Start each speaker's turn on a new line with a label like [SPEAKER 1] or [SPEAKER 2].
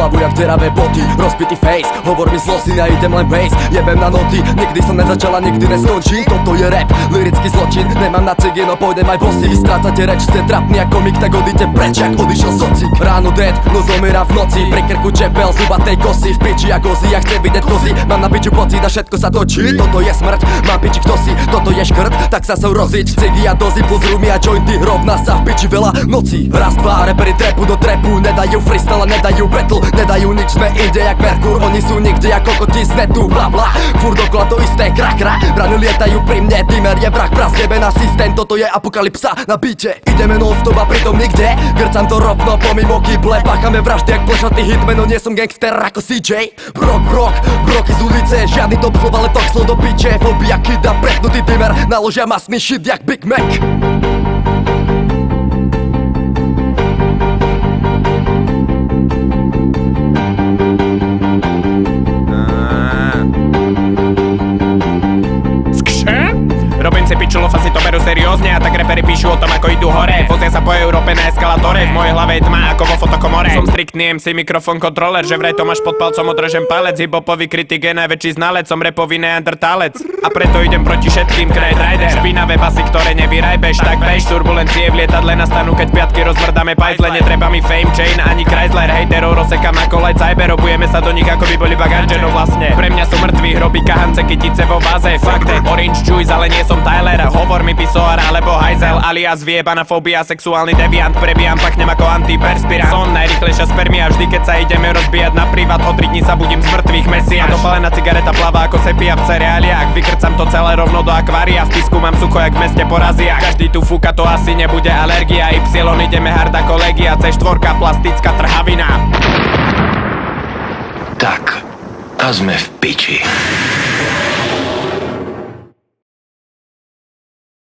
[SPEAKER 1] hlavu jak deravé boty. Rozbitý face, hovor mi zlosti, ja idem len bass. Jebem na noty, nikdy som nezačal a nikdy neskončím. Toto je rap, lirický zločin, nemám na cigy, no pôjdem aj bossy. Vy strácate reč, ste trapný ako komik, tak odíte preč, jak odišiel socik. Ráno dead, no zomieram v noci, pri krku čepel, zubatej kosy. V piči jak ozy, ja chcem vidieť kozy. Mám na piču pocit a všetko sa točí. Toto je smrť, mám piči kto si, toto je škrt, tak sa som roziť. Cigy a dozy plus rumy a jointy, rovná sa v piči veľa nocí. Raz, dva, reperi trepu do trepu, nedajú freestyle, nedajú battle, nedajú nič, sme inde jak Merkur. Oni sú nikde jak kokoti z netu, bla bla. Furt dokola to isté, kra kra. Brany lietajú pri mne, Dimmer je vrah, pras jebe na systém. Toto je apokalypsa na bíte. Ideme non-stop a pritom nikde, grcam to rovno pomimo kyble. Páchame vraždy jak plešatý hitman, no nie som gangster ako CJ. Broky z ulice, žiadny top slov, ale tok slov do piče. Fobia kid a prepnutý Dimmer, naložia masný shit jak Big Mac.
[SPEAKER 2] Robím si pičulov a si to berú seriózne a tak reperi píšu o tom ako idú hore. Vozia sa po Európe na eskalátore, v mojej hlave je tma ako vo fotokomore. Som striktný MC, mikrofón, kontroler, že vraj to máš pod palcom, odrežem palec. Hip-hopový kritik je najväčší znalec, som repový neandertálec. A preto idem proti všetkým, Knight Rider. Špinavé basy, ktoré nevyrajbeš, tak bež. Turbulencie v lietadle nastanú, keď piatky rozmrdáme pajzle. Netreba mi fame chain ani Chrysler, hejterov rozsekám ako light cyber. Obujeme sa do nich ako by boli baganže, no vlastne pre mňa sú mŕtvi hroby, kahance, kytice vo váze. Fuck that, orange juice, ale nie som Tyler. Hovor mi pisoár alebo hajzel, alias vyjebaná fóbia, sexuálny deviant. Prebijam, pachnem ako antiperspirant. Som najrýchlejšia spermia, vždy keď sa ideme rozbíjať na privát. O 3 dní sa budím z mŕtvych mesiaš. A dopálená cigareta plavá ako sepia v cereáliách. Vykrcam to celé rovno do akvária, v pisku mám sucho jak v meste po raziach. Každý tu fúka, to asi nebude alergia. Y ideme hard ako legia, C4 plastická trhavina.
[SPEAKER 3] Tak, a sme v piči.